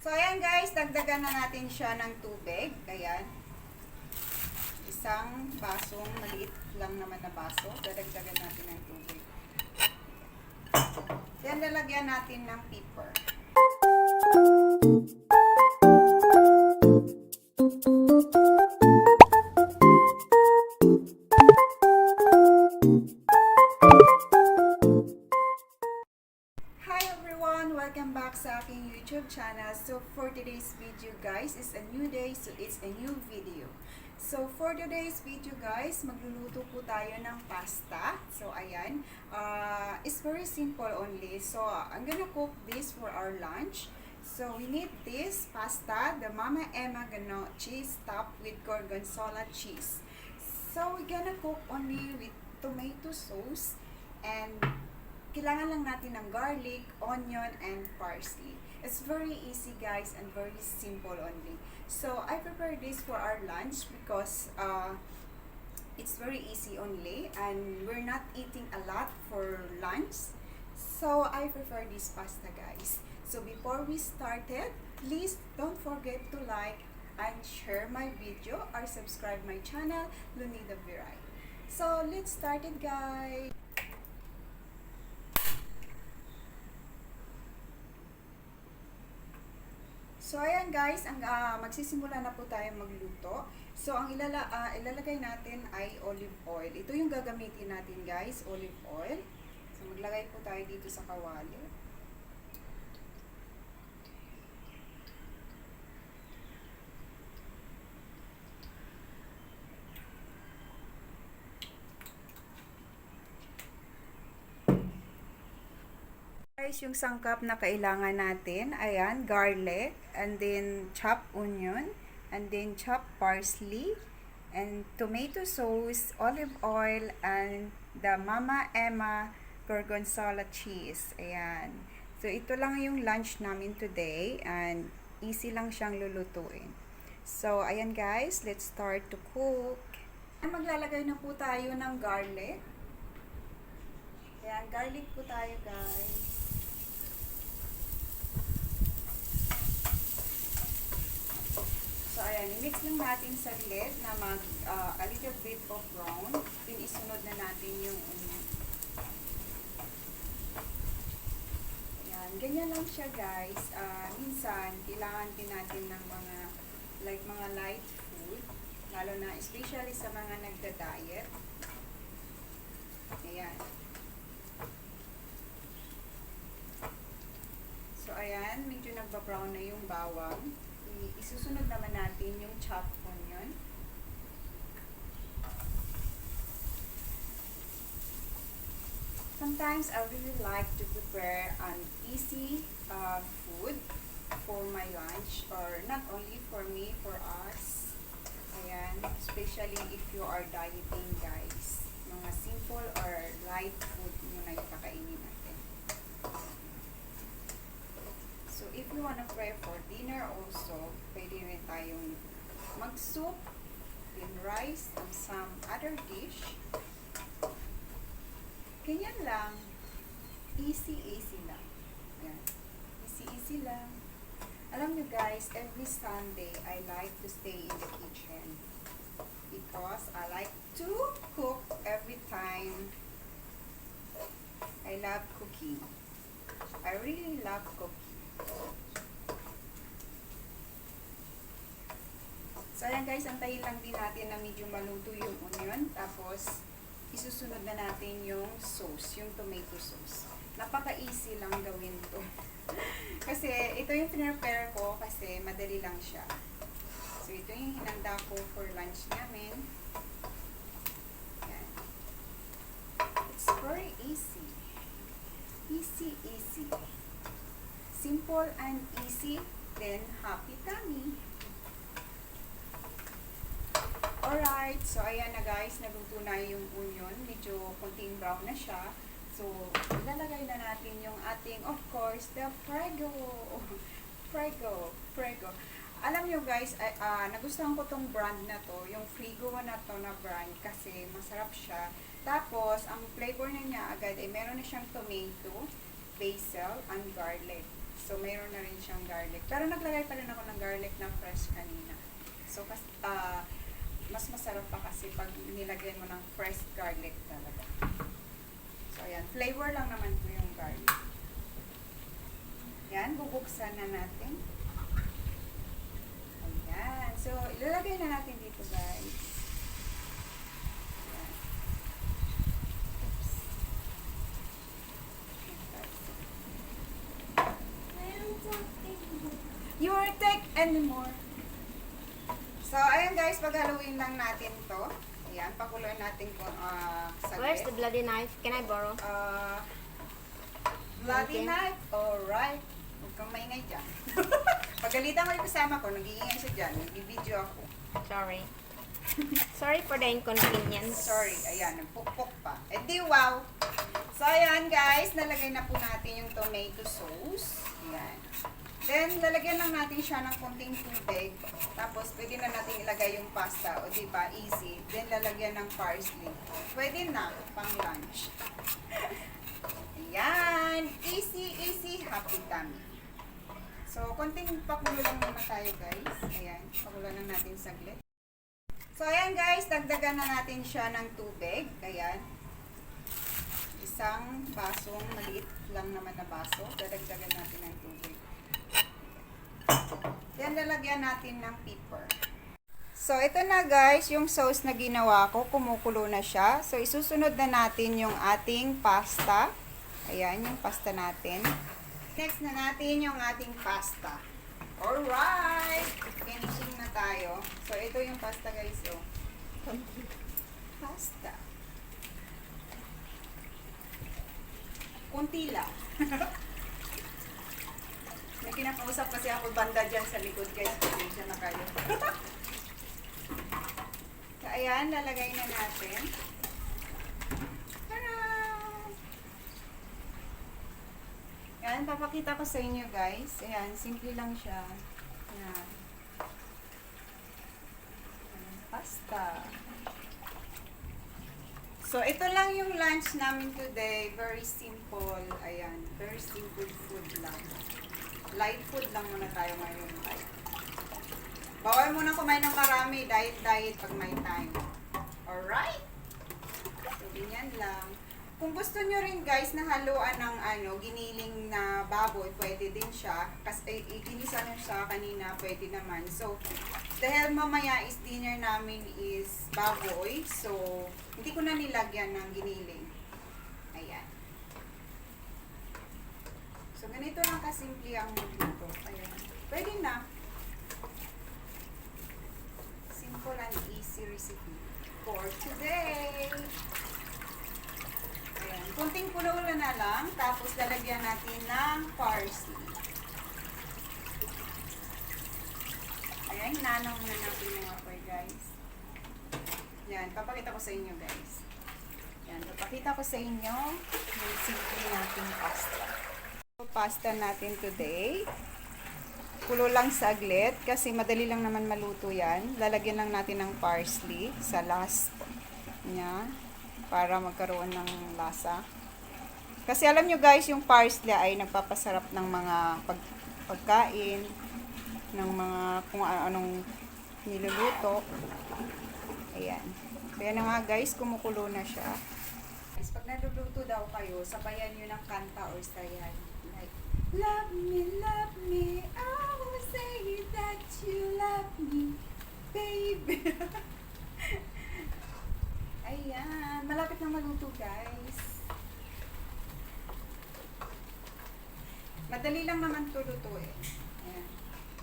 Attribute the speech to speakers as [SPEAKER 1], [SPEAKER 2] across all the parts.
[SPEAKER 1] So, ayan guys, dagdagan na natin siya ng tubig. Ayan. Isang basong, maliit lang naman na baso. Dadagdagan natin ng tubig. Then, lalagyan natin ng pepper. Welcome back sa aking YouTube channel. So for today's video guys, is a new day, so it's a new video. So for today's video guys, magluluto po tayo ng pasta. So ayan, it's very simple only. So I'm gonna cook this for our lunch. So we need this pasta, the Mama Emma cheese topped with gorgonzola cheese. So we're gonna cook only with tomato sauce, and kailangan lang natin ng garlic, onion, and parsley. It's very easy guys and very simple only. So I prepared this for our lunch because it's very easy only and we're not eating a lot for lunch. So I prefer this pasta guys. So before we started, please don't forget to like and share my video or subscribe my channel, Lunida Viray. So let's start it guys. So ayan guys, magsisimula na po tayo magluto. So ang ilalagay natin ay olive oil. Ito yung gagamitin natin guys, olive oil. So maglagay po tayo dito sa kawali. Guys, yung sangkap na kailangan natin, ayan, garlic, and then chopped onion, and then chopped parsley, and tomato sauce, olive oil, and the Mama Emma gorgonzola cheese. Ayan. So, ito lang yung lunch namin today, and easy lang siyang lulutuin. So, ayan guys, let's start to cook. Maglalagay na po tayo ng garlic. Ayan, garlic po tayo guys. So, ayan, i-mix lang natin saglit na a little bit of brown. Then, isunod na natin yung onion. Ayan, ganyan lang siya guys. Minsan, kailangan din natin ng mga light food. Lalo na, especially sa mga nagda-diet. Ayan. So, ayan, medyo nagba-brown na yung bawang. Isusunod naman natin yung chopped onion. Sometimes I really like to prepare an easy food for my lunch, or not only for me, for us. Ayan, especially if you are dieting guys. Mga simple or light food muna yung kakainin natin. So, if you wanna prepare for dinner also, pwede rin tayong mag-soup, then rice, and some other dish. Ganyan lang. Easy lang. Yan. Easy lang. Alam nyo guys, every Sunday, I like to stay in the kitchen. Because I like to cook every time. I love cooking. I really love cooking. So ayan guys, antayin lang din natin na medyo maluto yung onion. Tapos, isusunod na natin yung sauce, yung tomato sauce. Napaka-easy lang gawin to. Kasi ito yung pinrepare ko kasi madali lang siya. So ito yung hinanda ko for lunch namin. Ayan. It's very easy. Easy. Simple and easy, then happy tummy. Alright, so ayan na guys, naluto na yung onion. Medyo konting brown na siya. So, ilalagay na natin yung ating, of course, the Prego. Prego. Alam nyo guys, nagustuhan ko tong brand na to, yung Frigo na to na brand, kasi masarap siya. Tapos, ang flavor na niya agad ay meron na siyang tomato, basil, and garlic. So, mayroon na rin siyang garlic. Pero naglagay pa rin ako ng garlic na fresh kanina. So, mas masarap pa kasi pag nilagyan mo ng fresh garlic talaga. So, ayan. Flavor lang naman po yung garlic. Yan, bubuksan na natin. Ayan. So, ilalagay na natin dito, guys. Ayan. Oops. You won't take anymore. So, ayan guys, paghaluin lang natin to. Ayan, pakuloy natin kung saglit.
[SPEAKER 2] Where's the bloody knife? Can I borrow?
[SPEAKER 1] Bloody
[SPEAKER 2] Okay.
[SPEAKER 1] knife? Alright. Huwag kang maingay dyan. Pagalitan ko yung kasama ko, nag-iingay siya dyan. Nag-video ako.
[SPEAKER 2] Sorry. Sorry for the inconvenience.
[SPEAKER 1] Sorry, ayan, nagpukpok pa. Eh di wow! So ayan guys, nalagay na po natin yung tomato sauce. Ayan. Then, lalagyan lang natin siya ng konting tubig. Tapos, pwede na natin ilagay yung pasta. O diba, easy. Then, lalagyan ng parsley. Pwede na, pang lunch. Ayan! Easy, easy, happy tummy. So, konting pakulo lang muna tayo guys. Ayan, pakulo lang natin saglit. So, ayan guys, dagdagan na natin siya ng tubig. Ayan. Isang basong maliit lang naman na baso. Dadagdagan natin ng tubig. Then, lalagyan natin ng pepper. So, ito na guys, yung sauce na ginawa ko, kumukulo na siya. So, isusunod na natin yung ating pasta. Ayan, yung pasta natin. Next na natin yung ating pasta. Alright! Finishing na tayo. So, ito yung pasta guys, oh. Pasta. Kunti lang. May kinakausap kasi ako banda dyan sa likod guys. Pasensya na kayo. So, ayan, lalagay na natin. Tara! Ayan, papakita ko sa inyo guys. Ayan, simple lang siya. Ayan. Pasta. So, ito lang yung lunch namin today. Very simple. Ayan, very simple food lang. Light food lang muna tayo ngayon. Bawal muna kumain ng marami. Diet pag may time. Alright? So, ganyan lang. Kung gusto nyo rin guys na haluan ng giniling na baboy, pwede din siya. Kasi iginisa nyo siya kanina, pwede naman. So, dahil mamaya is dinner namin is baboy. So, hindi ko na nilagyan ng giniling. Ayan. So, ganito lang kasimple ang magluto. Ayan. Pwede na. Simple and easy recipe for today. Ayan. Kunting pulo-ulo na lang. Tapos, lalagyan natin ng parsley. Ayan. Hinanong muna natin yung apoy, guys. Yan. Papakita ko sa inyo, guys. Yan. Papakita ko sa inyo yung simple nating pasta. Pasta natin today. Kulo lang saglit kasi madali lang naman maluto yan. Lalagyan lang natin ng parsley sa last niya para magkaroon ng lasa. Kasi alam nyo guys, yung parsley ay nagpapasarap ng mga pagkain, ng mga kung anong niluluto. Ayan. Kaya na nga guys, kumukulo na siya. Pag naluluto daw kayo, sabayan nyo ng kanta or sayan. Like, love me, I will say that you love me, baby. Ayan, malapit na maluto guys. Madali lang naman to lutuin. Ayan.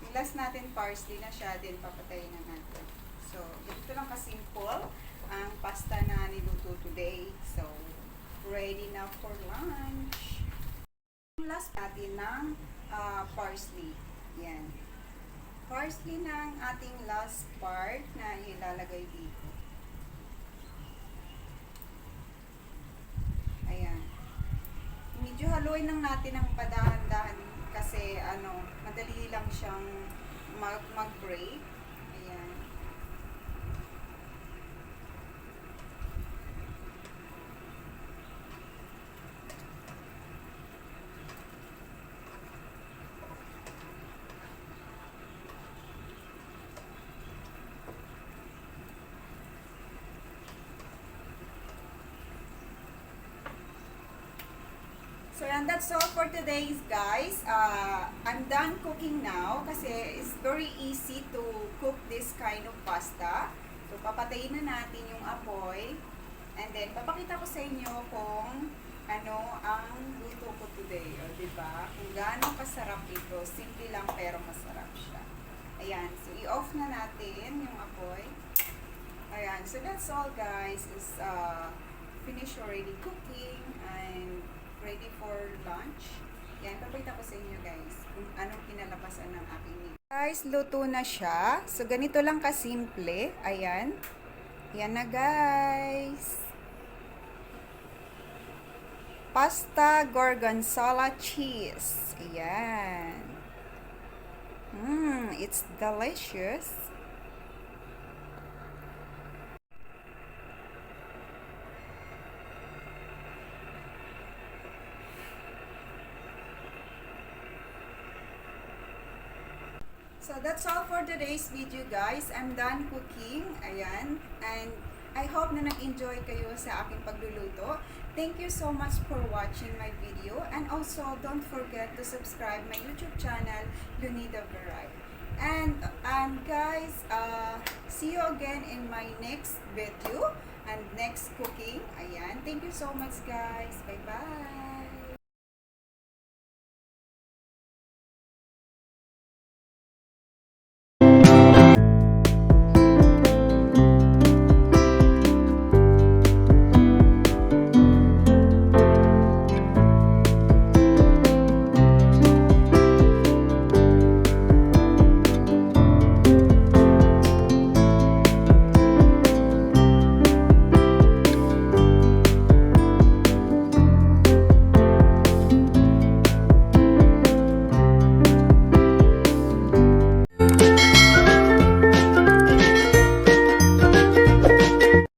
[SPEAKER 1] Yung last natin parsley na siya, din papatayin na natin. So, ito lang ka-simple ang pasta na niluto today. So, ready na for lunch. Last natin ng parsley. Yan. Parsley ng ating last part na ilalagay dito. Ayan. Medyo haluin lang natin ng padahan-dahan kasi madali lang siyang mag-break. Ayan. So yan, that's all for today guys. I'm done cooking now kasi it's very easy to cook this kind of pasta. So papatayin na natin yung apoy. And then papakita ko sa inyo kung ano ang luto ko today. O diba? Kung gaano kasarap ito. Simple lang pero masarap siya. Ayan. So i-off na natin yung apoy. Ayan. So that's all guys. Is finished already cooking and ready for lunch. Yan, papakita ko sa inyo guys kung anong kinalabasan ng aking meat. Guys, luto na siya. So, ganito lang kasimple. Ayan. Yan na guys. Pasta gorgonzola cheese. Ayan. It's delicious. So that's all for today's video guys. I'm done cooking. Ayan. And I hope na nag-enjoy kayo sa aking pagluluto. Thank you so much for watching my video. And also, don't forget to subscribe my YouTube channel, Lunida Veray. And guys, see you again in my next video and next cooking. Ayan. Thank you so much guys. Bye-bye.